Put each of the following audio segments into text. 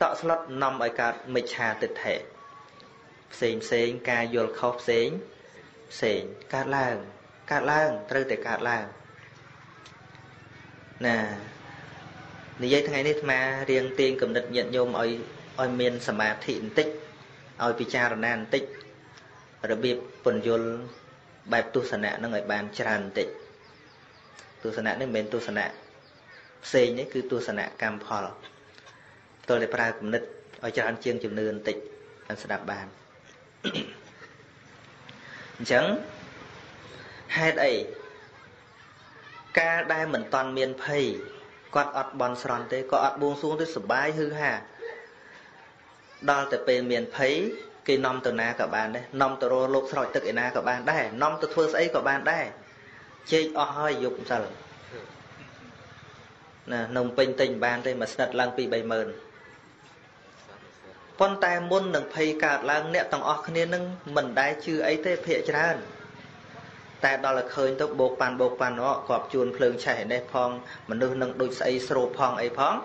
តក់ស្លុតនាំឲ្យកើតមិច្ឆាទិដ្ឋិផ្សេងផ្សេងការយល់ខុសផ្សេងផ្សេងកើតឡើងត្រូវតែកើតឡើងណានិយាយថ្ងៃនេះអាត្មារៀងទាញគំនិតញាតិញោមឲ្យមានសមាធិបន្តិចឲ្យពិចារណាបន្តិចរបៀបពន្យល់បែបទស្សនៈនឹងឲ្យបានច្រើនបន្តិចទស្សនៈនេះមិនមែនទស្សនៈផ្សេងទេគឺទស្សនៈកម្មផលតើតែប្រើគំនិតឲ្យច្រើនជាងជំនឿបន្តិចបានស្ដាប់បានអញ្ចឹងហេតុអីកាលដែលមិនតាន់មានភ័យគាត់អត់បន់ស្រន់ទេក៏អត់បួងសួងទេសុបាយហឺហាដល់តែពេលមានភ័យគេនាំទៅណាក៏បានដែរនាំទៅរកលោកស្រោចទឹកឯណាក៏បានដែរនាំទៅធ្វើស្អីក៏បានដែរជែកអស់ហើយយប់ម្សិលណានំពេញទិញបានទេមួយស្និតឡើង2-3ម៉ឺនប៉ុន្តែមុននឹងភ័យកើតឡើងអ្នកទាំងអស់គ្នានឹងមិនដែលជឿអីទេភាកច្រើនតែដល់តែឃើញទៅបោកប៉ាន់គាត់ជួនភ្លើងឆេះនេះផងមនុស្សនឹងដូចស្អីស្រូបផងអីផង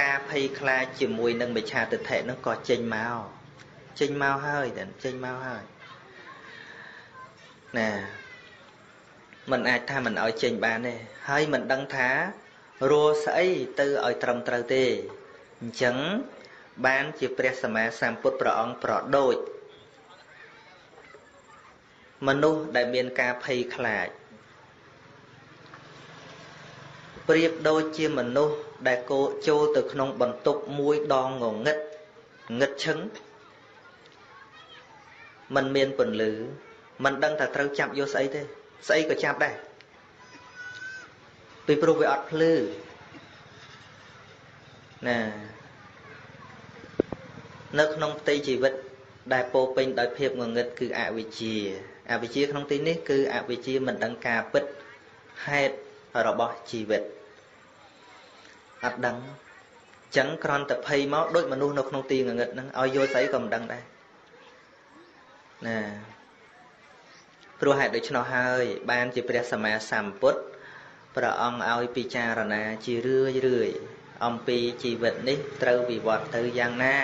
ការភ័យខ្លាចជាមួយនឹងមិច្ឆាទិដ្ឋិនឹងក៏ចេញមកហើយណាมันអាចថាមិនឲ្យចេញបានទេហើយមិនដឹងថារស់ស្អីទៅឲ្យត្រឹមត្រូវទេអញ្ចឹងបានជាព្រះសម្មាសម្ពុទ្ធព្រះអង្គប្រដូចមនុស្សដែលមានការភ័យខ្លាចប្រៀបដូចជាមនុស្សដែលចូលទៅក្នុងបន្ទប់មួយដងងងឹតឈឹងมันមានពន្លឺมันដឹងថាត្រូវចាប់យកស្អីទេស្អីក៏ចាប់ដែរពីព្រោះវាអត់ភ្លឺណានៅក្នុងផ្ទៃជីវិតដែលពោពេញដោយភាពងងឹតគឺអវិជ្ជាក្នុងទីនេះគឺអវិជ្ជាមិនដឹងការពិតហេតុរបស់ជីវិតអត់ដឹងចឹងគ្រាន់តែភ័យមកដូចមនុស្សនៅក្នុងទីងងឹតហ្នឹងឲ្យយល់ស្អីក៏មិនដឹងដែរណាព្រោះហេតុដូច្នោះហើយបានជាព្រះសម្មាសម្ពុទ្ធព្រះអង្គឲ្យពិចារណាជារឿយអំពីជីវិតនេះត្រូវវិវត្តទៅយ៉ាងណា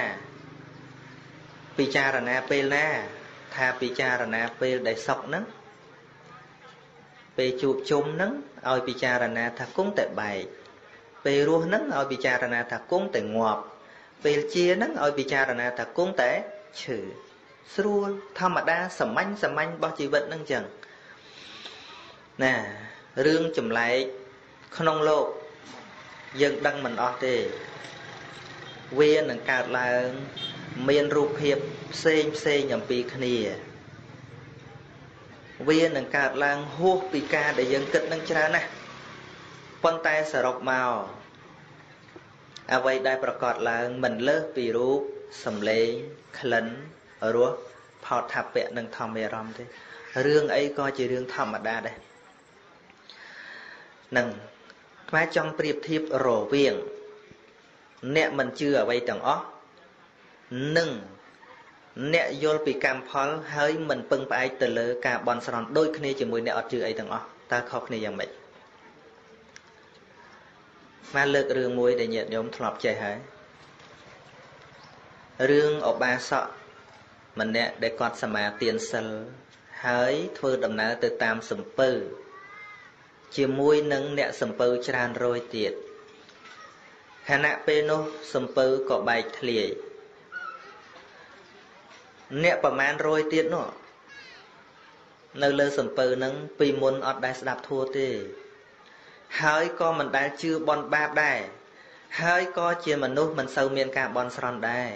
ពិចារណាពេលណាថាពិចារណាពេលដែលសុខហ្នឹងពេលជួបជុំហ្នឹងឲ្យពិចារណាថាគង់តែបែកពេលរស់ហ្នឹងឲ្យពិចារណាថាគង់តែងាប់ពេលជាហ្នឹងឲ្យពិចារណាថាគង់តែឈឺស្រួលធម្មតាសាមញ្ញរបស់ជីវិតហ្នឹងចឹងណារឿងចម្លែកក្នុងលោកយើងដឹងមិនអស់ទេវានឹងកើតឡើងមានរូបភាពផ្សេងអំពីគ្នាវានឹងកើតឡើងហួសពីការដែលយើងគិតនឹងច្រើនណាស់ប៉ុន្តែសរុបមកអ្វីដែលប្រកបឡើងមិនលើសពីរូបសម្លេងក្លិនរសផោតភៈនិងធម្មអារម្មណ៍ទេរឿងអីក៏ជារឿងធម្មតាដែរនឹងខ្មែរចង់ប្រៀបធៀបរវាងអ្នកមិនជឿអ្វីទាំងអស់និងអ្នកយល់ពីកម្មផលហើយមិនពឹងផ្អែកទៅលើការបន់ស្រន់ដូចគ្នាជាមួយអ្នកអត់ជឿអីទាំងអស់តើខុសគ្នាយ៉ាងម៉េចមកលើករឿងមួយដែលញាតិញោមធ្លាប់ចេះហើយរឿងឧបាសកម្នាក់ដែលគាត់សមាទានសិលហើយធ្វើដំណើរទៅតាមសំពៅជាមួយនឹងអ្នកសំពៅច្រើនរយទៀតខណៈពេលនោះសំពៅក៏បែកធ្លាយអ្នកប្រមាណរយទៀតនោះនៅលើសំពៅហ្នឹងពីមុនអត់ដែលស្ដាប់ធัวទេហើយក៏មិនដែលជឿបន់បាបដែរហើយក៏ជាមនុស្សមិនសូវមានការបន់ស្រន់ដែរ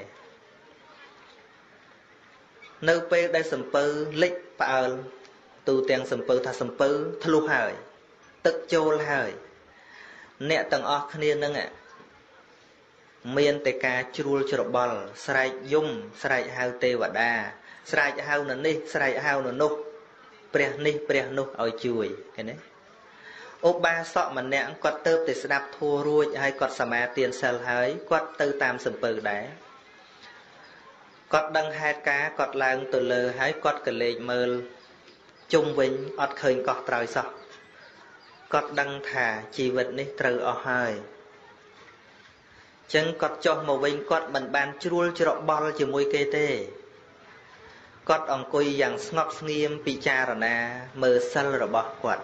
នៅពេលដែលសំពៅលិចផ្អើលទូទាំងសំពៅថាសំពៅធ្លុះហើយទឹកចូលហើយអ្នកទាំងអស់គ្នានឹងមានតែការជ្រួលច្របល់ស្រែកយំស្រែកហៅទេវតាស្រែកហៅនៅនេះស្រែកហៅនៅនោះព្រះនេះព្រះនោះឲ្យជួយឃើញទេឧបាសកម្នាក់គាត់ទៅតែស្ដាប់ធัวរួចហើយគាត់សមាទានសិលហើយគាត់ទៅតាមសំពៅដែរគាត់ដឹងហេតុការគាត់ឡើងទៅលើហើយគាត់ក៏លេចមើលជុំវិញអត់ឃើញកោះត្រើយសោះគាត់ដឹងថាជីវិតនេះត្រូវអស់ហើយ ចឹងគាត់ចុះមកវិញគាត់មិនបានជ្រួលច្របល់ជាមួយគេទេគាត់អង្គុយយ៉ាងស្ងប់ស្ងៀមពិចារណាមើលសិលរបស់គាត់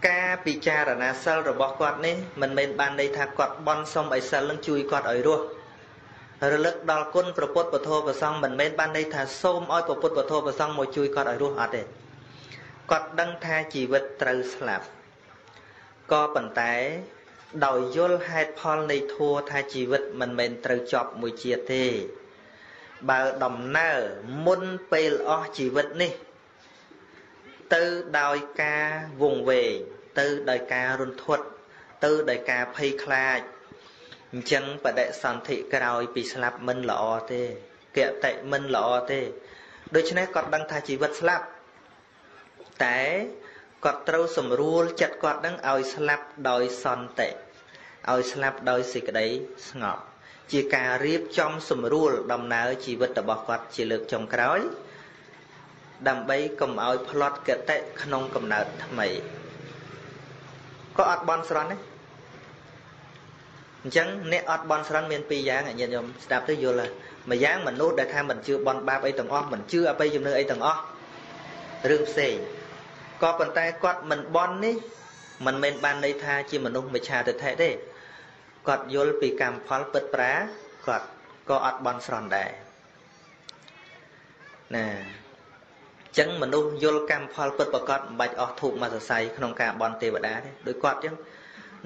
ការពិចារណាសិលរបស់គាត់នេះមិនមែនបានន័យថាគាត់បន់សុំឲ្យសិលនឹងជួយគាត់ឲ្យរស់រលឹកដល់គុណព្រះពុទ្ធពធព្រះសង្ឃមិនមែនបានន័យថាសូមឲ្យព្រះពុទ្ធពធព្រះសង្ឃមកជួយគាត់ឲ្យរស់អត់ទេគាត់ដឹងថាជីវិតត្រូវស្លាប់ក៏ប៉ុន្តែដោយយល់ហេតុផលនៃធម៌ថាជីវិតមិនមែនត្រូវចប់មួយជាតិទេបើដំណើរមុនពេលអស់ជីវិតនេះទៅដោយការវង្វេងទៅដោយការរន្ធត់ទៅដោយការភ័យខ្លាចអញ្ចឹងបដិសន្ធិក្រោយពីស្លាប់មិនល្អទេគតិមិនល្អទេដូច្នេះគាត់ដឹងថាជីវិតស្លាប់តែគាត់ត្រូវសម្រួលចិត្តគាត់នឹងឲ្យស្លាប់ដោយសន្តិឲ្យស្លាប់ដោយសេចក្តីស្ងប់ជាការរៀបចំសម្រួលដំណើរជីវិតរបស់គាត់ជាលើកចុងក្រោយដើម្បីកុំឲ្យផ្លត់គតិក្នុងកំណើតថ្មីក៏អត់បន់ស្រន់ទេអញ្ចឹងអ្នកអត់បន់ស្រន់មានពីរយ៉ាងញាតិញោមស្ដាប់ទៅយល់ហើយមួយយ៉ាងមនុស្សដែលថាមិនជឿបន់បាបអីទាំងអស់មិនជឿអបិយជំនឿអីទាំងអស់រឿងផ្សេងក៏ប៉ុន្តែគាត់មិនបន់នេះមិនមែនបានន័យថាជាមនុស្សមិច្ឆាទិដ្ឋិទេគាត់យល់ពីកម្មផលពិតប្រាគាត់ក៏អត់បន់ស្រន់ដែរណាចឹងមនុស្សយល់កម្មផលពិតប្រកបមិនបាច់អស់ធូបមកសរសៃក្នុងការបន់ទេវតាទេដោយគាត់ចឹង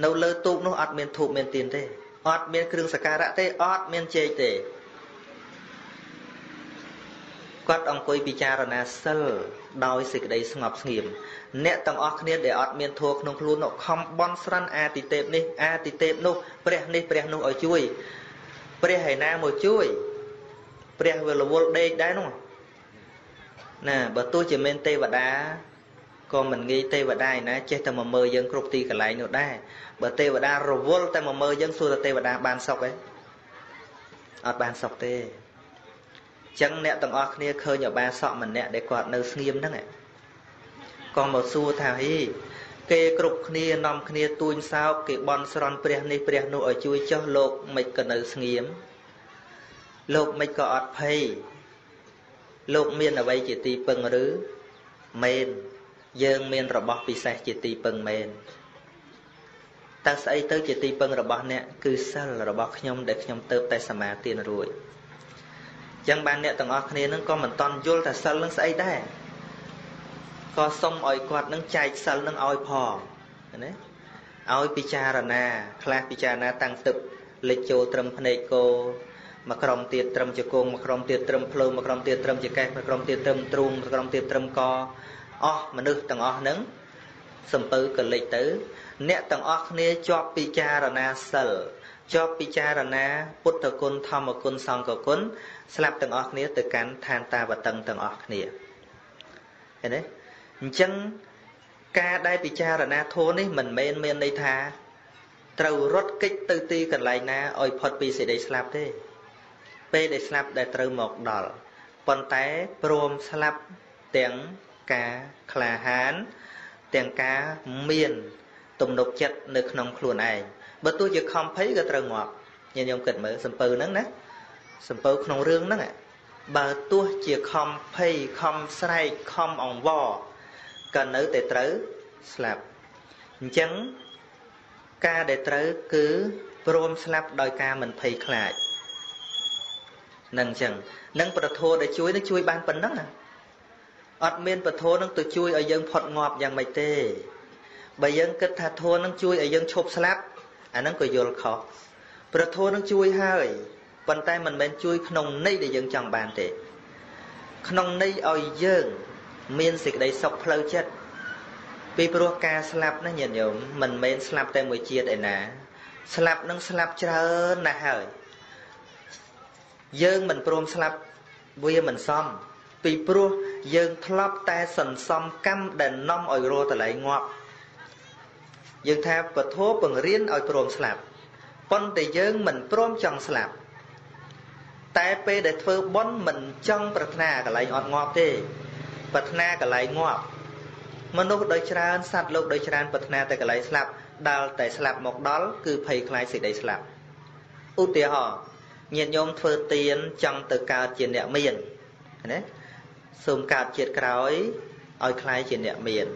នៅលើទូកនោះអត់មានធូបមានទៀនទេអត់មានគ្រឿងសក្ការៈទេអត់មានចេកទេគាត់អង្គុយពិចារណាសិលដោយសេចក្តីស្ងប់ស្ងៀមអ្នកទាំងអស់គ្នាដែលអត់មានធម៌ក្នុងខ្លួននោះខំបន់ស្រន់អាទិទេពនេះអាទិទេពនោះព្រះនេះព្រះនោះឲ្យជួយព្រះឯណាមកជួយព្រះវារវល់ដេកដែរនោះណាបើទោះជាមានទេវតាក៏មិនងាយទេវតាឯណាចេះតែមកមើលយើងគ្រប់ទីកន្លែងនោះដែរបើទេវតារវល់តែមកមើលយើងសួរតែទេវតាបានសុខទេអត់បានសុខទេចឹងអ្នកទាំងអស់គ្នាឃើញអបាសកម្នាក់ដែលគាត់នៅស្ងៀមហ្នឹងក៏មកសួរថាហីគេគ្រប់គ្នានាំគ្នាទួញសោកគេបន់ស្រន់ព្រះនេះព្រះនោះឲ្យជួយចុះលោកមិនក៏នៅស្ងៀមលោកមិនក៏អត់ភ័យលោកមានអ្វីជាទីពឹងឬមែនយើងមានរបស់ពិសេសជាទីពឹងមែនតើស្អីទៅជាទីពឹងរបស់អ្នកគឺសិលរបស់ខ្ញុំដែលខ្ញុំទៅតែសមាទានរួចចឹងបានអ្នកទាំងអស់គ្នានឹងក៏មិនតន់យល់ថាសិលនឹងស្អីដែរក៏សុំឲ្យគាត់នឹងចែកសិលនឹងឲ្យផងណាឲ្យពិចារណាខ្លះពិចារណាតាំងទឹកលេចចូលត្រឹមភ្នែកគោមួយក្រុមទៀតត្រឹមជង្គង់មួយក្រុមទៀតត្រឹមភ្លើមួយក្រុមទៀតត្រឹមចកេះមួយក្រុមទៀតត្រឹមទ្រូងមួយក្រុមទៀតត្រឹមកអស់មនុស្សទាំងអស់ហ្នឹងសំពៅកលិចទៅអ្នកទាំងអស់គ្នាជាប់ពិចារណាសិលជាប់ពិចារណាពុទ្ធគុណធម្មគុណសង្ឃគុណស្លាប់ទាំងអស់គ្នាទៅកាន់ឋានតាវតឹងទាំងអស់គ្នាឃើញទេអញ្ចឹងការដែលពិចារណាធម៌នេះមិនមែនមានន័យថាត្រូវរត់គេចទៅទីកន្លែងណាឲ្យផុតពីសេចក្តីស្លាប់ទេពេលដែលស្លាប់ដែលត្រូវមកដល់ប៉ុន្តែព្រមស្លាប់ទាំងការក្លាហានទាំងការមានទំនុកចិត្តនៅក្នុងខ្លួនឯងបើទោះជាខំភ័យក៏ត្រូវងាប់ញាតិញោមគិតមើលសំពៅហ្នឹងណាសំពៅក្នុងរឿងហ្នឹងបើទោះជាខំភ័យខំស្រែកខំអង្វរក៏នៅតែត្រូវស្លាប់អញ្ចឹងការដែលត្រូវគឺព្រមស្លាប់ដោយការមិនភ័យខ្លាចនឹងអញ្ចឹងនឹងប្រធោដែលជួយនឹងជួយបានប៉ុណ្ណឹងអត់មានប្រធោនឹងទៅជួយឲ្យយើងផុតងាប់យ៉ាងម៉េចទេបើយើងគិតថាធម៌នឹងជួយឲ្យយើងឈប់ស្លាប់អាហ្នឹងក៏យល់ខុសប្រធោនឹងជួយហើយប៉ុន្តែមិនមែនជួយក្នុងន័យដែលយើងចង់បានទេក្នុងន័យឲ្យយើងមានសេចក្តីសុខផ្លូវចិត្តពីព្រោះការស្លាប់ណាញាតិញោមមិនមែនស្លាប់តែមួយជាតិឯណាស្លាប់នឹងស្លាប់ច្រើនណាស់ហើយយើងមិនព្រមស្លាប់វាមិនសមពីព្រោះយើងធ្លាប់តែសន្សំកម្មដែលនាំឲ្យរស់តឡៃងាប់យើងថាពធបង្រៀនឲ្យព្រមស្លាប់ប៉ុន្តែយើងមិនព្រមចង់ស្លាប់តែពេលដែលធ្វើបុណ្យមិនចង់ប្រាថ្នាកន្លែងអត់ងាប់ទេប្រាថ្នាកន្លែងងាប់មនុស្សដោយច្រើនសត្វលោកដោយច្រើនប្រាថ្នាតែកន្លែងស្លាប់ ដល់តែស្លាប់មកដល់គឺភ័យខ្លាចសេចក្តីស្លាប់ឧទាហរណ៍ញាតិញោមធ្វើទានចង់ទៅកើតជាអ្នកមានណាសូមកើតជាតិក្រោយឲ្យខ្លាយជាអ្នកមាន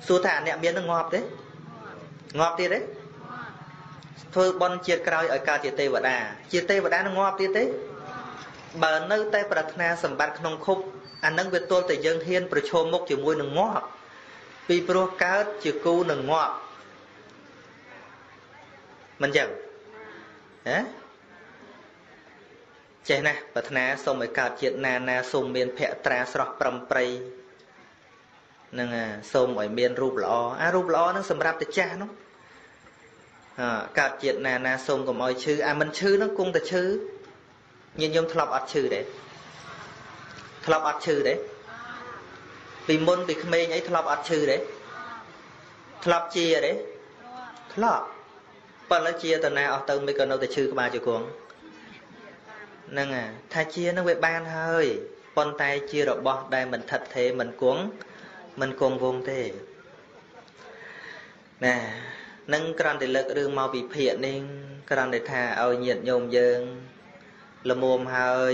សួរថាអ្នកមាននឹងងាប់ទេងាប់ទៀតទេធ្វើបុណ្យជាតិក្រោយឲ្យកើតជាទេវតាជាទេវតានឹងងាប់ទៀតទេបើនៅតែប្រាថ្នាសម្បត្តិក្នុងខុបអានឹងវាទល់តែយើងហ៊ានប្រឈមមុខជាមួយនឹងងាប់ពីព្រោះកើតជាគូនឹងងាប់មិនចឹងហ៎ចេះណាស់ប្រាថ្នាសូមឲ្យកើតជាតិណាសូមមានភក្ត្រាស្រស់ប្រំប្រៃនឹងសូមឲ្យមានរូបល្អរូបល្អនឹងសម្រាប់តែចាស់នោះកើតជាតិណាសូមកុំឲ្យឈឺមិនឈឺនឹងគង់តែឈឺញាតិញោមធ្លាប់អត់ឈឺទេធ្លាប់អត់ឈឺទេពីមុនពីក្មេងអីធ្លាប់អត់ឈឺទេធ្លាប់ជាទេធ្លាប់ប៉ុន្តែជាតណាអស់ទៅមិនក៏នៅតែឈឺក្បាលជង្គង់ហ្នឹងថាជានឹងវាបានហើយប៉ុន្តែជារបស់ដែលមិនថិតថេរមិនគង់វង្សទេណានឹងគ្រាន់តែលើករឿងមកវិភាគនេះគ្រាន់តែថាឲ្យញាតិញោមយើងល្មមហើយ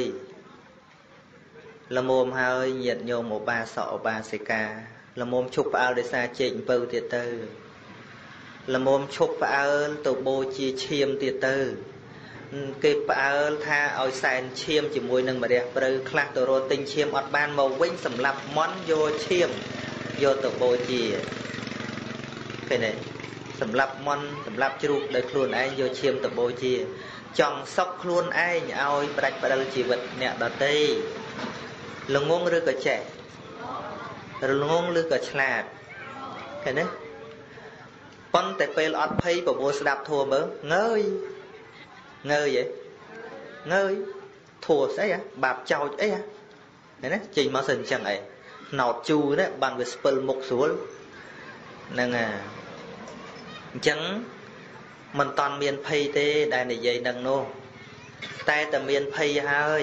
ញាតិញោមឧបាសកឧបាសិកាល្មមឈប់ផ្អើលដោយសារចេកអំពៅទៀតទៅល្មមឈប់ផ្អើលទៅបូជាឈាមទៀតទៅគេផ្អើលថាឲ្យសែនឈាមជាមួយនឹងម្រះព្រៅខ្លះទៅរត់ទិញឈាមអត់បានមកវិញសម្រាប់មន់យកឈាមយកទៅបូជាឃើញទេសម្រាប់មន់សម្រាប់ជ្រូកដោយខ្លួនឯងយកឈាមទៅបូជាចង់សុខខ្លួនឯងឲ្យផ្ដាច់ផ្ដិលជីវិតអ្នកដទៃល្ងងឬក៏ចេះល្ងងឬក៏ឆ្លាតឃើញទេប៉ុន្តែពេលអត់ភ័យប្រមូលស្ដាប់ធัวមើលងើយធัวស្អីបាបចោចអីឃើញទេចេញមកសិនអញ្ចឹងអីណោតជូរនេះបានវាស្ពិលមុខស្រួលហ្នឹងអញ្ចឹងមិនតាន់មានភ័យទេដែលនិយាយនឹងនោះតែតែមានភ័យហើយ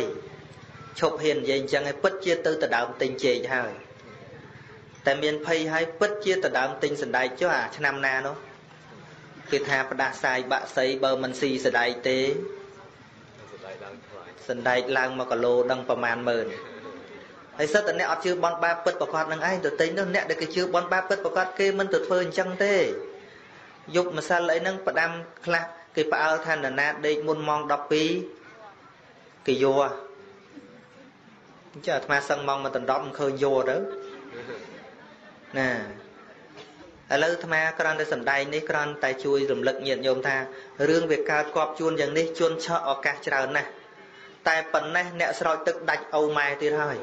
ឈប់ហ៊ាននិយាយអញ្ចឹងឯងពិតជាទៅដើមទិញចេកហើយតែមានភ័យហើយពិតជាទៅដើមទិញសណ្ដែកចុះឆ្នាំណានោះគេថាផ្ដាសាយបាក់សីបើមិនស៊ីសណ្ដែកទេសណ្ដែកឡើង1គីឡូដឹងប្រមាណម៉ឺនហើយសិតតែអ្នកអត់ជឿបនបាបពិតប្រកបនឹងឯងទៅទិញនោះអ្នកដែលគេជឿបនបាបពិតប្រកបគេមិនទៅធ្វើអញ្ចឹងទេយកម្សិលអីហ្នឹងផ្ដាំខ្លះគេផ្អើលថាណាដេកមុនម៉ោង12គេយកអញ្ចឹងអាត្មាសឹងម៉ោងមកដណ្ដប់មិនឃើញយកទៅណាឥឡូវអាត្មាគ្រាន់តែសំដែងនេះគ្រាន់តែជួយរំលឹកញាតិញោមថារឿងវាកើតគប់ជួនយ៉ាងនេះជួនឆក់ឱកាសច្រើនណាស់តែប៉ុណ្ណេះអ្នកស្រោចទឹកដាច់អូម៉ែទៀតហើយ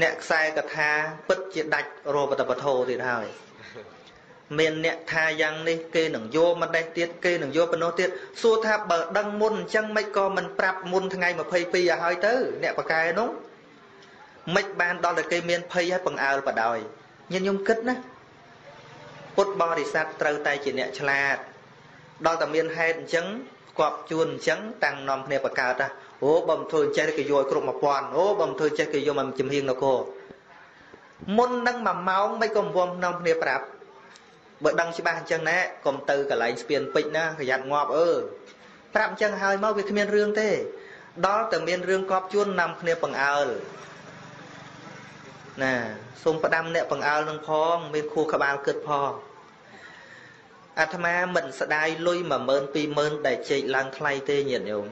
អ្នកខ្សែកថាពិតជាដាច់របតបធោទៀតហើយមានអ្នកថាយ៉ាងនេះគេនឹងយកម្ដេះទៀតគេនឹងយកប៉ុណ្ណោះទៀតសួរថាបើដឹងមុនអញ្ចឹងមិនក៏មិនប្រាប់មុនថ្ងៃ22ឲ្យហើយទៅអ្នកបកែនោះមិនបានដល់តែគេមានភ័យឲ្យបង្អើលបដ ாய் ញាតិញោមគិតណាពុទ្ធបរិស័ទត្រូវតែជាអ្នកឆ្លាតដល់តែមានហេតុអញ្ចឹងគប់ជួនអញ្ចឹងតាំងនាំគ្នាបកើតណាអូបើមិនធ្វើអញ្ចេះគេយកគ្រប់1000អូបើមិនធ្វើចេះគេយកមកចំហៀងនគរមុននឹង1ម៉ោងមិនក៏រួមនាំគ្នាប្រាប់បើដឹងច្បាស់អញ្ចឹងណែកុំទៅកន្លែងស្ពានពេជ្រណាប្រយ័ត្នងាប់ប្រាប់អញ្ចឹងហើយមកវាគ្មានរឿងទេដល់តែមានរឿងគប់ជួននាំគ្នាបង្អើលណាសូមផ្ដាំអ្នកបង្អើលនឹងផងមានខួរក្បាលគិតផងអាត្មាមិនស្ដាយលុយ10000 20000ដែលជែកឡើងថ្លៃទេញាតិញោម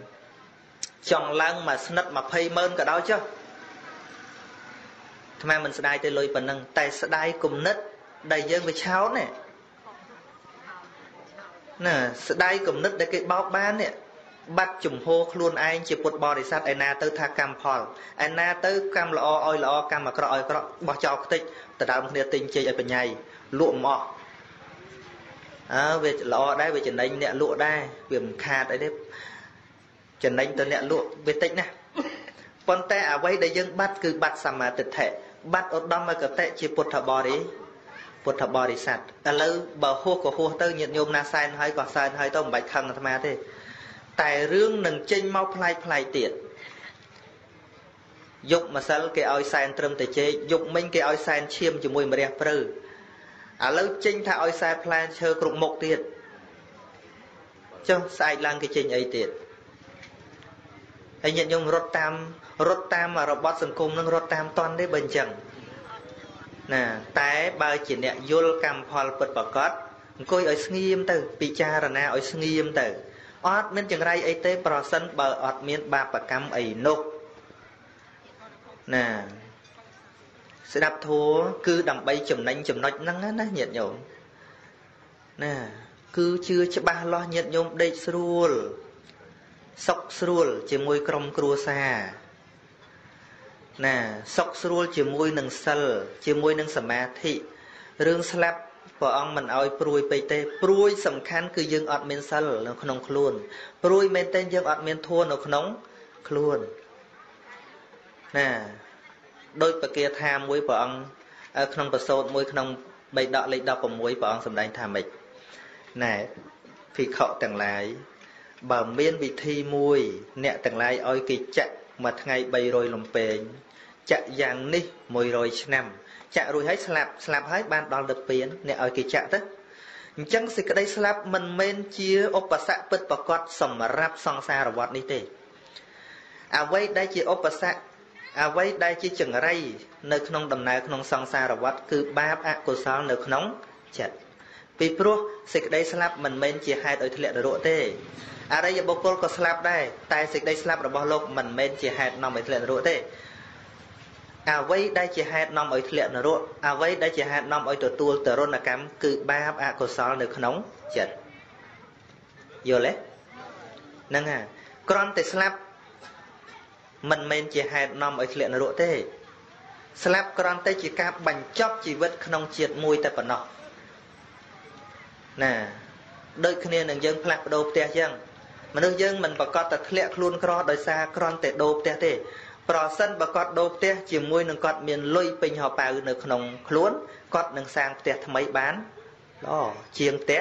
ចង់ឡើងមកស្និត2000000ក៏ដោយចុះអាត្មាមិនស្ដាយទេលុយប៉ុណ្ណឹងតែស្ដាយគំនិតដែលយើងវាឆោតណាស្ដាយគំនិតដែលគេបោកបាននេះបាត់ជំហរខ្លួនឯងជាពុទ្ធបរិស័ទឯណាទៅថាកម្មផលឯណាទៅកម្មល្អឲ្យល្អកម្មអាក្រក់ឲ្យអាក្រក់បោះចោលខ្ទេចទៅដើមគ្នាទិញជែកឲ្យបញ្ញាយលក់មិនអស់វាល្អដែរវាចំណេញអ្នកលក់ដែរវាមិនខាតអីទេចំណេញទៅអ្នកលក់វាតិចណាស់ប៉ុន្តែអ្វីដែលយើងបាត់គឺបាត់សមាទិដ្ឋិបាត់ឧត្តមកតេជាពុទ្ធបរិស័ទឥឡូវបើហួសក៏ហួសទៅញាតិញោមណាសែនហើយក៏សែនហើយទៅមិនបាច់ខឹងអាត្មាទេតែរឿងនឹងចេញមកផ្លែកទៀតយកម្សិលគេឲ្យសែនត្រឹមតែជែកយប់មិញគេឲ្យសែនឈាមជាមួយម្រះព្រៅ ឥឡូវចេញថាឲ្យខ្សែផ្លែឈើគ្រប់មុខទៀតចុះស្អែកឡើងគេចេញអីទៀតហើយញាតិញោមរត់តាមរបបសង្គមនឹងរត់តាមតន់ទេបើអញ្ចឹងណាតែបើជាអ្នកយល់កម្មផលពិតប្រាកដអង្គុយឲ្យស្ងៀមទៅពិចារណាឲ្យស្ងៀមទៅអត់មានចង្រៃអីទេប្រសិនបើអត់មានបាបកម្មអីនោះណាស្ដាប់ធម៌គឺដើម្បីចំណេញចំណុចហ្នឹងណាញាតិញោមណាគឺជឿច្បាស់លាស់ញាតិញោមដេកស្រួលសុខស្រួលជាមួយក្រុមគ្រួសារណាសុខស្រួលជាមួយនឹងសិលជាមួយនឹងសមាធិរឿងស្លាប់ព្រះអង្គមិនអោយព្រួយពេកទេព្រួយសំខាន់គឺយើងអត់មានសិលនៅក្នុងខ្លួនព្រួយមែនទេយើងអត់មានធម៌នៅក្នុងខ្លួនណាដោយបកាថាមួយព្រះអង្គក្នុងប្រសូតមួយក្នុងបៃដកលេខ16ព្រះអង្គសម្ដែងថាម៉េចណែភិក្ខុទាំងឡាយបើមានវិធីមួយអ្នកទាំងឡាយឲ្យគេចាក់មួយថ្ងៃ300លំពេងចាក់យ៉ាងនេះ100ឆ្នាំចាក់រួចហើយស្លាប់ហើយបានដល់ទៅពៀនអ្នកឲ្យគេចាក់ទៅអញ្ចឹងសេចក្តីស្លាប់មិនមែនជាឧបសគ្គពិតប្រាកដសម្រាប់សង្សារវដ្តនេះទេអ្វីដែលជាឧបសគ្គអ្វីដែលជាចង្រៃនៅក្នុងដំណើរក្នុងសង្សារវដ្តគឺបាបអកុសលនៅក្នុងចិត្តពីព្រោះសេចក្តីស្លាប់មិនមែនជាហេតុឲ្យធ្លាក់នរកទេអរិយបុគ្គលក៏ស្លាប់ដែរតែសេចក្តីស្លាប់របស់លោកមិនមែនជាហេតុនាំឲ្យធ្លាក់នរកទេអ្វីដែលជាហេតុនាំឲ្យធ្លាក់នរកអ្វីដែលជាហេតុនាំឲ្យទទួលទរណកម្មគឺបាបអកុសលនៅក្នុងចិត្តយល់ទេហ្នឹងហើយគ្រាន់តែស្លាប់មិនមែនជាហេតុនាំឲ្យធ្លាក់នរកទេស្លាប់គ្រាន់តែជាការបញ្ចប់ជីវិតក្នុងជាតិមួយតែប៉ុណ្ណោះណាដូចគ្នានឹងយើងផ្លាស់ប្ដូរផ្ទះចឹងមនុស្សយើងមិនប្រកាសតែធ្លាក់ខ្លួនក្រដោយសារគ្រាន់តែដូរផ្ទះទេប្រសិនបើគាត់ដូរផ្ទះជាមួយនឹងគាត់មានលុយពេញហោប៉ៅនៅក្នុងខ្លួនគាត់នឹងសាងផ្ទះថ្មីបានល្អជាងផ្ទះ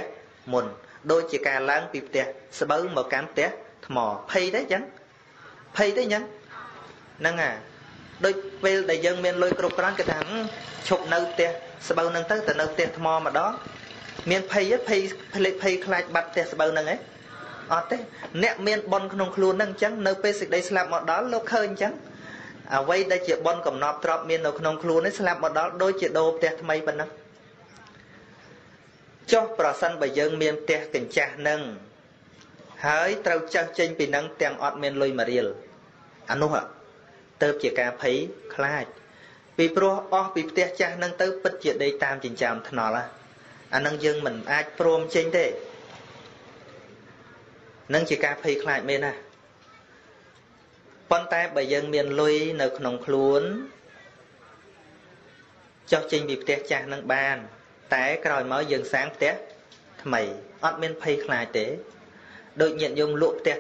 មុនដូចជាការឡើងពីផ្ទះស្បូវមកកាន់ផ្ទះថ្មភ័យទេចឹងភ័យទេចឹងហ្នឹងហើយដូចពេលដែលយើងមានលុយគ្រប់គ្រាន់គេថាឈប់នៅផ្ទះស្បូវហ្នឹងទៅនៅផ្ទះថ្មម្ដងមានភ័យខ្លាចបាត់ផ្ទះស្បូវហ្នឹងឯងអត់ទេអ្នកមានបុណ្យក្នុងខ្លួនហ្នឹងអញ្ចឹងនៅពេលសេចក្តីស្លាប់មកដល់លោកឃើញអញ្ចឹងអ្វីដែលជាបុណ្យកំណប់ទ្របមាននៅក្នុងខ្លួននេះស្លាប់មកដល់ដូចជាដូរផ្ទះថ្មីប៉ុណ្ណឹងចុះប្រសិនបើយើងមានផ្ទះកញ្ចាស់ហ្នឹងហើយត្រូវចាស់ចេញពីហ្នឹងទាំងអត់មានលុយមួយរៀលអានោះទៅជាការភ័យខ្លាចពីព្រោះអស់ពីផ្ទះចាស់ហ្នឹងទៅពិតជាដេកតាមចិញ្ចើមថ្នល់អាហ្នឹងយើងមិនអាចព្រមចេញទេនឹងជាការភ័យខ្លាចមែនណាប៉ុន្តែបើយើងមានលុយនៅក្នុងខ្លួនចុះចេញពីផ្ទះចាស់នឹងបានតែក្រោយមកយើងសាងផ្ទះថ្មីអត់មានភ័យខ្លាចទេដូចញាតិញោមលក់ផ្ទះ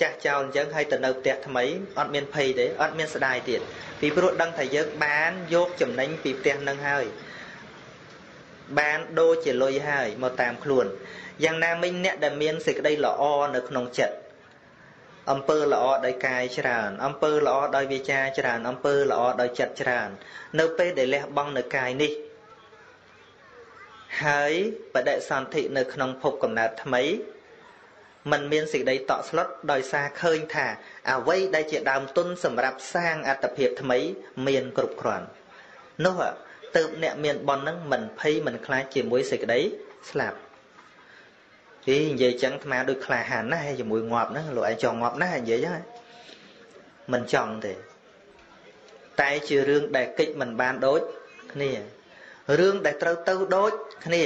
ចាស់ចោលអញ្ចឹងហើយទៅនៅផ្ទះថ្មីអត់មានភ័យទេអត់មានស្ដាយទៀតពីព្រោះដឹងថាយើងបានយកចំណេញពីផ្ទះនឹងហើយបានដូរជាលុយហើយមកតាមខ្លួនយ៉ាងណាមិញអ្នកដែលមានសេចក្តីល្អនៅក្នុងចិត្តអំពើល្អដោយកាយច្រើនអំពើល្អដោយវាចាច្រើនអំពើល្អដោយចិត្តច្រើននៅពេលដែលលះបង់នៅកាយនេះហើយបដិសន្ធិនៅក្នុងភពកំណើតថ្មីมันមានសេចក្តីតក់ស្លុតដោយសារឃើញថាអ្វីដែលជាដើមទុនសម្រាប់សាងអត្តភាពថ្មីមានគ្រប់គ្រាន់នោះទើបអ្នកមានបុណ្យនឹងមិនភ័យមិនខ្លាចជាមួយសេចក្តីស្លាប់ទីនិយាយចឹងអាត្មាដូចក្លាហានណាស់ជាមួយងាប់ហ្នឹងលោកឯងចង់ងាប់ណាស់និយាយចឹងមិនចង់ទេតែជារឿងដែលកិច្ចមិនបានដូចគ្នារឿងដែលត្រូវទៅដូចគ្នា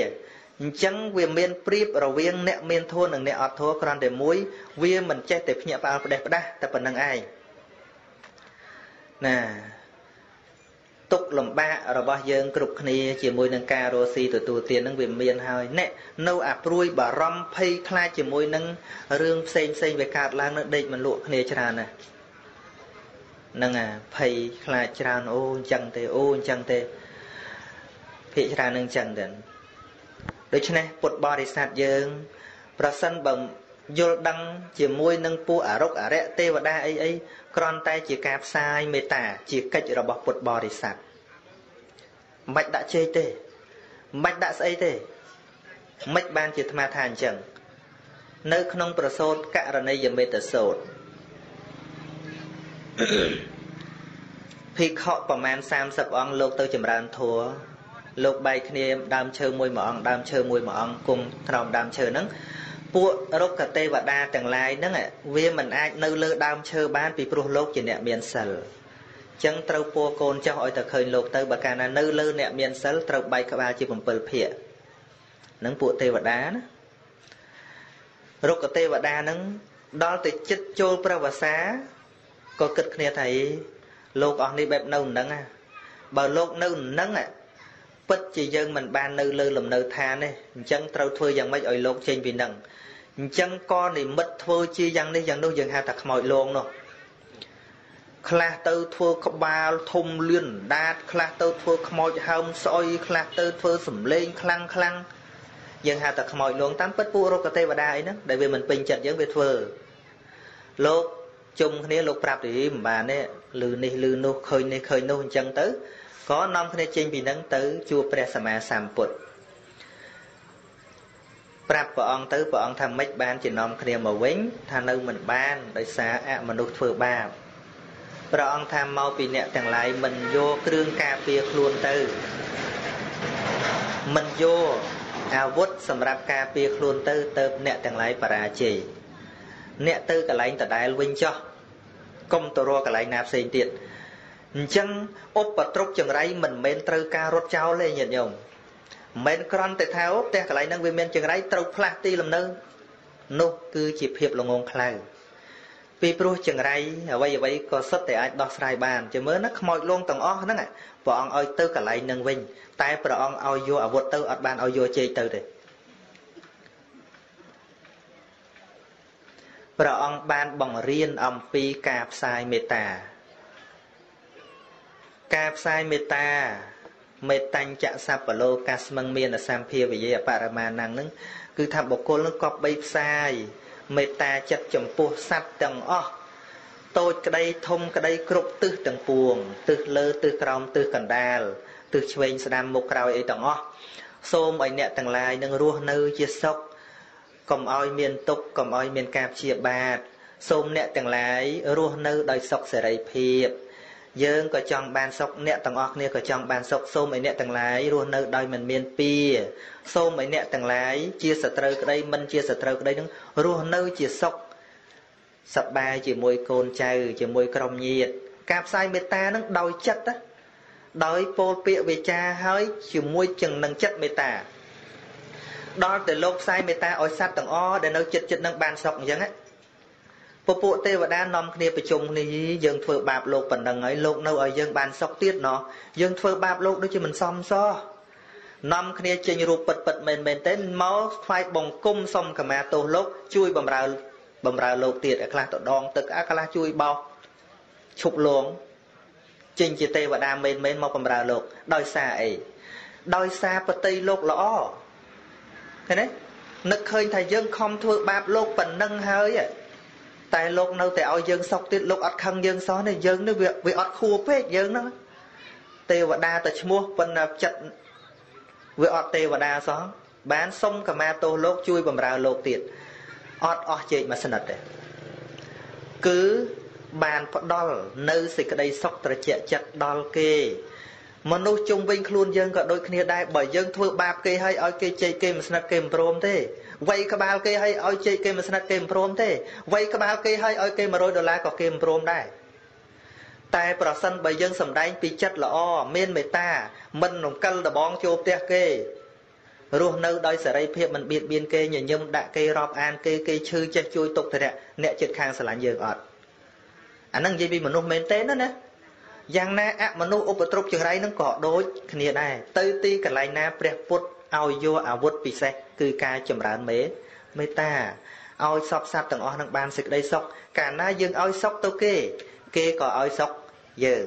អញ្ចឹងវាមានប្រៀបរវាងអ្នកមានធម៌និងអ្នកអត់ធម៌គ្រាន់តែមួយវាមិនចេះតែភ្ញាក់ផ្អើលផ្ដេសផ្ដាស់តែប៉ុណ្្នឹងឯងណាទុកលំបាករបស់យើងគ្រប់គ្នាជាមួយនឹងការរស់ស៊ីទទួលទាននឹងវាមានហើយអ្នកនៅអាព្រួយបារម្ភភ័យខ្លាចជាមួយនឹងរឿងផ្សេងវាកើតឡើងនៅដេកមិនលក់គ្នាច្រើនណាស់ហ្នឹងភ័យខ្លាចច្រើនអូអញ្ចឹងទេអូអញ្ចឹងទេភាគច្រើននឹងអញ្ចឹងទៅដូច្នេះពុទ្ធបរិស័ទយើងប្រសិនបើយល់ដឹងជាមួយនឹងពួកអរុក្ខអរិយទេវតាអីគ្រាន់តែជាការផ្សាយមេត្តាជាកិច្ចរបស់ពុទ្ធបរិស័ទមិនបាច់ដាក់ជេរទេ មិនដាក់ស្អីទេមិនបានជាអាត្មាថាអញ្ចឹងនៅក្នុងប្រសូតករណីយមេត្តសូត្រភិក្ខុប្រមាណ30អង្គលោកទៅចម្រើនធัวលោកបែកគ្នាដើមឈើមួយអង្គដើមឈើមួយអង្គគង់ក្រោមដើមឈើហ្នឹងពួករុក្ខទេវតាទាំងឡាយហ្នឹងវាមិនអាចនៅលើដើមឈើបានពីព្រោះលោកជាអ្នកមានសិលអញ្ចឹងត្រូវពួរកូនចុះឲ្យតែឃើញលោកទៅបើកាលណានៅលើអ្នកមានសិលត្រូវបែកក្បាលជា7ភាគហ្នឹងពួកទេវតាណារុក្ខទេវតាហ្នឹងដល់ទៅចិត្តចូលប្រវសាក៏គិតគ្នាថាលោកអស់នេះបែបនៅហ្នឹងបើលោកនៅហ្នឹងពិតជាយើងមិនបាននៅលើលំនៅឋានទេអញ្ចឹងត្រូវធ្វើយ៉ាងម៉េចឲ្យលោកចេញពីហ្នឹងអញ្ចឹងក៏និមិត្តធ្វើជាយ៉ាងនេះយ៉ាងនោះយើងហៅថាខ្មោចលងនោះខ្លះទៅធ្វើក្បាលធំលឿនដាតខ្លះទៅធ្វើខ្មោចហើមស្អុយខ្លះទៅធ្វើសំលេងខ្លាំងយើងហៅថាខ្មោចលងតាមពិតពួករុក្ខទេវតាអីហ្នឹងដែលវាមិនពេញចិត្តយើងវាធ្វើលោកជុំគ្នាលោកប្រាប់ទៅមិនបានទេលឺនេះលឺនោះឃើញនេះឃើញនោះអញ្ចឹងទៅក៏នាំគ្នាចេញពីហ្នឹងទៅជួបព្រះសម្មាសម្ពុទ្ធប្រាប់ព្រះអង្គទៅព្រះអង្គថាម៉េចបានជានាំគ្នាមកវិញថានៅមិនបានដោយសារអមនុស្សធ្វើបាបព្រះអង្គថាមកពីអ្នកទាំងឡាយមិនយកគ្រឿងការពារខ្លួនទៅមិនយកអាវុធសម្រាប់ការពារខ្លួនទៅអ្នកទាំងឡាយបរាជ័យអ្នកទៅកន្លែងដដែលវិញចោះកុំទៅរកកន្លែងណាផ្សេងទៀតអញ្ចឹងឧបទ្រពចង្រៃមិនមែនត្រូវការរត់ចោលទេញាតិញោមមិនមែនគ្រាន់តែថាផ្ទះកន្លែងហ្នឹងវាមានចង្រៃត្រូវផ្លាស់ទីលំនៅនោះគឺជាភាពល្ងងខ្លៅពីព្រោះចង្រៃអ្វីក៏សុទ្ធតែអាចដោះស្រាយបានជមើលណាខ្មោចលងទាំងអស់ហ្នឹងព្រះអង្គឲ្យទៅកន្លែងហ្នឹងវិញតែព្រះអង្គឲ្យយកអាវុធទៅអត់បានឲ្យយកជែកទៅទេព្រះអង្គបានបង្រៀនអំពីការផ្សាយមេត្តាការផ្សាយមេត្តាមេតញ្ចសัพពលោកាស្មឹងមានសម្ភាវយៈបរមាណហ្នឹងគឺថាបុគ្គលនឹងក៏បីផ្សាយមេត្តាចិត្តចំពោះសត្វទាំងអស់តូចក្តីធំក្តីគ្រប់ទិសទាំងពួងទិសលើទិសក្រោមទិសកណ្ដាលទិសឆ្វេងស្ដាំមុខក្រោយអីទាំងអស់សូមឲ្យអ្នកទាំងឡាយនឹងរស់នៅជាសុខកុំឲ្យមានទុក្ខកុំឲ្យមានការព្យាបាទសូមអ្នកទាំងឡាយរស់នៅដោយសុខសេរីភាពយើងក៏ចង់បានសុខអ្នកទាំងអស់គ្នាក៏ចង់បានសុខសូមឲ្យអ្នកទាំងឡាយរស់នៅដោយមិនមានពៀសូមឲ្យអ្នកទាំងឡាយជាសត្រូវក្តីមិនជាសត្រូវក្តីនឹងរស់នៅជាសុខសប្បាយជាមួយកូនចៅជាមួយក្រុមញាតិការផ្សាយមេត្តានឹងដោយចិត្តដោយពោលពាក្យវាចាហើយជាមួយនឹងចិត្តមេត្តាដល់តែលោកផ្សាយមេត្តាឲ្យសត្វទាំងអស់ដែលនៅចិត្តនឹងបានសុខអញ្ចឹងពពួកទេវតានាំគ្នាប្រជុំគ្នាយើងធ្វើបាបលោកប៉ុណ្ណឹងហើយលោកនៅឲ្យយើងបានសុខទៀតណោះយើងធ្វើបាបលោកដូចជាមិនសមសោះនាំគ្នាចេញរូបពិតមែនទេមកថ្វាយបង្គំសុំខមាទោសលោកជួយបម្រើលោកទៀតខ្លះទៅដងទឹកខ្លះជួយបោសឈប់លងចេញជាទេវតាមែនមកបម្រើលោកដោយសារអីដោយសារបតីលោកល្អឃើញទេនឹកឃើញថាយើងខំធ្វើបាបលោកប៉ុណ្ណឹងហើយតែលោកនៅតែឲ្យយើងសុខទៀតលោកអត់ខឹងយើងសោះនេះយើងនេះវាអត់ខួរពេកយើងហ្នឹងទេវតាតែឈ្មោះប៉ុន្តែចិត្តវាអត់ទេវតាសោះបានសុំខមាទោសលោកជួយបម្រើលោកទៀតអត់អស់ជែកមួយស្និតទេគឺបានផ្ដល់នៅសេចក្តីសុខត្រជាក់ចិត្តដល់គេមនុស្សជុំវិញខ្លួនយើងក៏ដូចគ្នាដែរបើយើងធ្វើបាបគេឲ្យគេជែកគេមួយស្និតគេមិនព្រមទេវាយក្បាលគេឲ្យជែកគេមួយស្និតគេមិនព្រមទេវាយក្បាលគេឲ្យគេ$100ក៏គេមិនព្រមដែរតែប្រសិនបើយើងសម្ដែងពីចិត្តល្អមានមេត្តាមិនរំកិលដបងចូលផ្ទះគេរស់នៅដោយសេរីភាពមិនបៀតបៀនគេញញឹមដាក់គេរាប់អានគេឈឺចេះជួយទុកធរៈអ្នកចិត្តខាងស្រឡាញ់យើងអត់អាហ្នឹងនិយាយពីមនុស្សមែនទេណាយ៉ាងណាអមនុស្សឧបទ្រពចង្រៃនឹងក៏ដូចគ្នាដែរទៅទីកន្លែងណាព្រះពុទ្ធឲ្យយកអាវុធពិសេសគឺការចម្រើនមេត្តាឲ្យសពសត្វទាំងអស់នឹងបានសេចក្តីសុខកាលណាយើងឲ្យសុខទៅគេក៏ឲ្យសុខយើង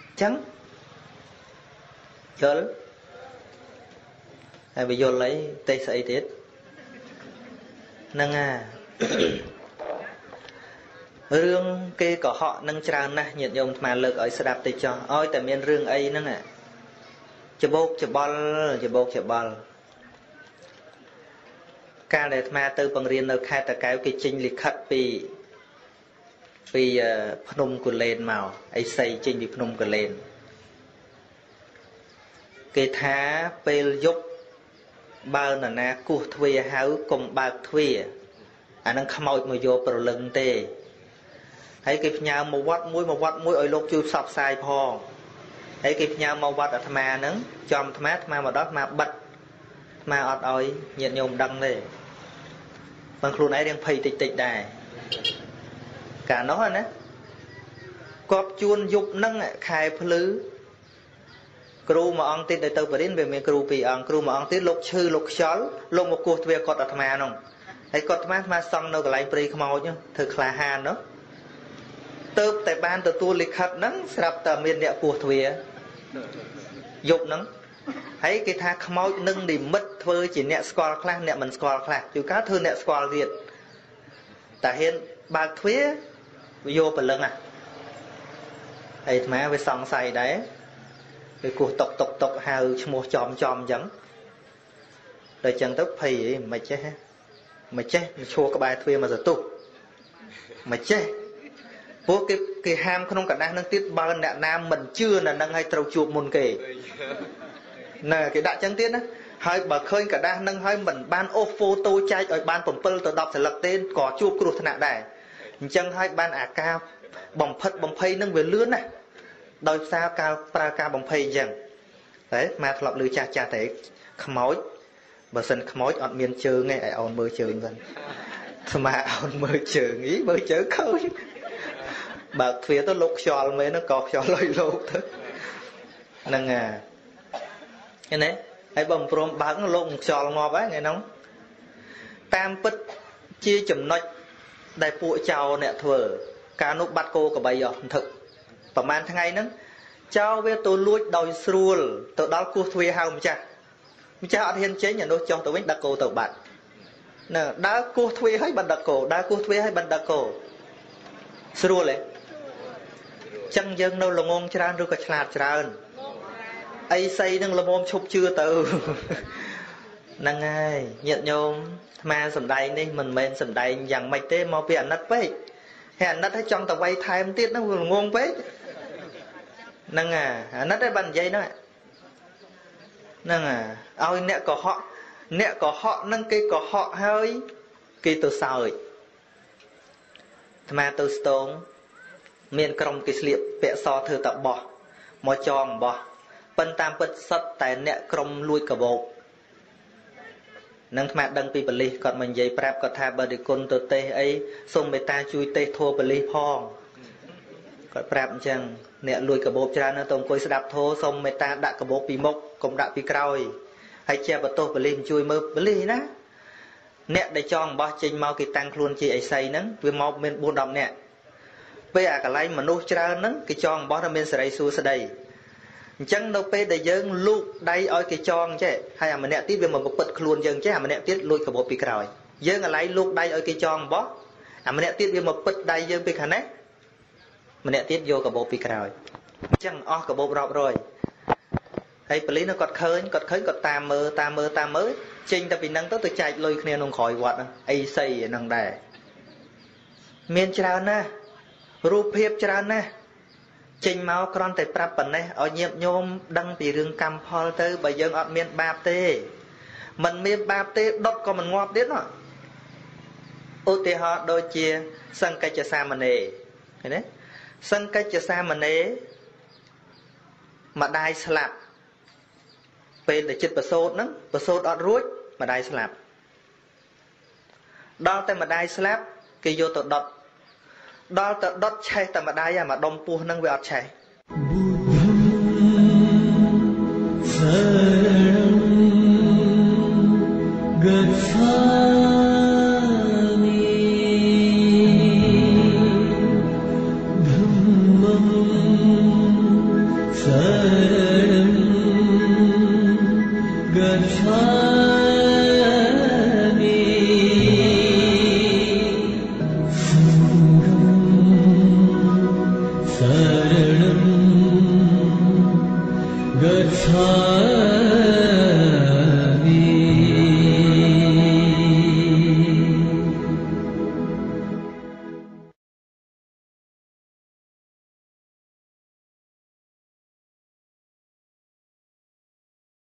អញ្ចឹងយល់ហើយបើយល់អីទេស្អីទៀតហ្នឹងរឿងគេកុហកនឹងច្រើនណាស់ញាតិញោមអាត្មាលើកឲ្យស្ដាប់តិចចុះឲ្យតែមានរឿងអីហ្នឹង ច្បោកច្បល់កាលដែលអាត្មាទៅបង្រៀននៅខេត្តតាកែវគេចេញលិខិតពីភ្នំកូលែនមកអីសីចេញពីភ្នំកូលែនគេថាពេលយប់បើនរណាគោះទ្វារហៅកុំបើកទ្វារអានឹងខ្មោចមកយកប្រលឹងទេហើយគេផ្ញើមកវត្តមួយឲ្យលោកជួយផ្សព្វផ្សាយផងហើយគេផ្ញើមកវត្តអាត្មាហ្នឹងចំអាត្មាមកដល់អាត្មាបិទអាត្មាអត់ឲ្យញាតិញោមដឹងទេបងខ្លួនឯងរៀងភ័យតិចដែរកាលនោះណាគាត់ជួនយប់ហ្នឹងខែភ្លឺគ្រូមួយអង្គទៀតទៅបរិញ្ញាវាមានគ្រូពីរអង្គគ្រូមួយអង្គទៀតលោកឈឺលោកខ្យល់លោកមកគោះទ្វារគាត់អាត្មាហ្នឹងហើយគាត់អាត្មាសង់នៅកន្លែងព្រៃខ្មោចធ្វើក្លាហាននោះទៅតែបានទទួលលិខិតហ្នឹងស្រាប់តែមានអ្នកគោះទ្វារយប់ហ្នឹងហើយគេថាខ្មោចនឹងនិមិត្តធ្វើជាអ្នកស្គាល់ខ្លះអ្នកមិនស្គាល់ខ្លះជួនកាលធ្វើអ្នកស្គាល់ទៀតតែហ៊ានបើកទ្វារវាយកព្រលឹងហើយអាត្មាវាសង្ស័យដែរវាគោះតុកហៅឈ្មោះចំអញ្ចឹងដល់អញ្ចឹងទៅភ័យអីមិនចេះមកឈួរក្បែរទ្វារមកសតុះមិនចេះពួកគេហាមក្នុងកណ្ដាស់នឹងទៀតបើអ្នកណាមិនជឿនៅនឹងឲ្យត្រូវជួបមុនគេណែគេដាក់ចឹងទៀតណាហើយបើឃើញកណ្ដាស់នឹងហើយមិនបានអូសហ្វូតូចែកឲ្យបាន7ទៅ10សន្លឹកទេក៏ជួបគ្រោះថ្នាក់ដែរអញ្ចឹងហើយបានអាការបំផិតបំភ័យនឹងវាលឿនណាដោយសារការប្រើការបំភ័យអញ្ចឹងតែមកធ្លាប់លឺចាស់តែខ្មោចបើសិនខ្មោចអត់មានជើងទេឲ្យអូនមើលជើងសិនស្មាអូនមើលជើងមើលជើងឃើញបើកទ្វារទៅលោកខ្យល់មែនហ្នឹងក៏ខ្យល់លុយលោកទៅហ្នឹងឃើញទេហើយបើមិនព្រមបើកលោកខ្យល់ងាប់ហើយថ្ងៃហ្នឹងតាមពិតជាចំណុចដែលពួកចៅអ្នកធ្វើការនោះបាត់គោក្របីអស់ធឹកប្រហែលថ្ងៃហ្នឹងចៅវាទៅលួចដោយស្រួលទៅដល់គោះទ្វារហៅម្ចាស់អត់ហ៊ានចេញអានោះចុះទៅវិញដឹកគោទៅបាត់ណែដើរគោះទ្វារឲ្យបានដឹកគោដើរគោះទ្វារឲ្យបានដឹកគោស្រួលទេចឹងយើងនៅល្ងងច្រើនឬក៏ឆ្លាតច្រើនអីសីនឹងល្មមឈប់ជឿទៅហ្នឹងហើយញាតិញោមអាត្មាសំដែងនេះមិនមែនសំដែងយ៉ាងម៉េចទេមកពីអាណិតពេកហើយអាណិតឲ្យចង់ទៅវាយថែមទៀតហ្នឹងវាល្ងងពេកហ្នឹងអាណិតឲ្យបាននិយាយហ្នឹងឲ្យអ្នកកុហកហ្នឹងគេកុហកហើយគេទៅសើចអាត្មាទៅស្ទងមានក្រុមគេស្លៀកពាក់សធ្វើតបោះមកចងបោះប៉ុន្តែតាមពិតសិតតែអ្នកក្រុមលួចកបោកនឹងអាត្មាដឹងពីប៉ូលីសគាត់មកនិយាយប្រាប់គាត់ថាបើនិគុណទៅទេសអីសូមមេត្តាជួយទេសធัวប៉ូលីសផងគាត់ប្រាប់អញ្ចឹងអ្នកលួចកបោកច្រើនទៅអង្គុយស្ដាប់ធัวសូមមេត្តាដាក់កបោកពីមុខកុំដាក់ពីក្រោយហើយជាបន្ទោសប៉ូលីសជួយមើលប៉ូលីសណាអ្នកដែលចងបោះចេញមកគេតាំងខ្លួនជាអីសីហ្នឹងវាមកមាន4-10នាក់ពេលអាកន្លែងមនុស្សច្រើនហ្នឹងគេចងបោះតែមានសេរីសួស្ដីអញ្ចឹងនៅពេលដែលយើងលូកដៃឲ្យគេចងចេះហើយអាម្នាក់ទៀតវាមកពិតខ្លួនយើងចេះអាម្នាក់ទៀតលួចកបោពីក្រោយយើងកន្លែងលូកដៃឲ្យគេចងបោះអាម្នាក់ទៀតវាមកពិតដៃយើងពីខាងនេះម្នាក់ទៀតយកកបោពីក្រោយអញ្ចឹងអស់កបោរាប់រយហើយប៉ូលីសនោះគាត់ឃើញគាត់តាមមើលចេញទៅពីហ្នឹងទៅចែកលុយគ្នាក្នុងក្រោយវត្តហ្នឹងអីសីហ្នឹងដែរមានច្រើនណាស់រូបភាពច្រើនណាស់ចេញមកគ្រាន់តែប្រាប់ប៉ុណ្ណេះឲ្យញាតិញោមដឹងពីរឿងកម្មផលទៅបើយើងអត់មានបាបទេមិនមានបាបទេដុតក៏មិនងាប់ទៀតណាឧទាហរណ៍ដូចជាសង្កច្ចសាមណេរឃើញទេសង្កច្ចសាមណេរម្ដាយស្លាប់ពេលដែលចិត្តប្រសូតហ្នឹងប្រសូតអត់រួចម្ដាយស្លាប់ដល់តែម្ដាយស្លាប់គេយកទៅដុតដល់ទៅដុតឆេះតែម្ដាយអាម្ដុំពោះហ្នឹងវាអត់ឆេះ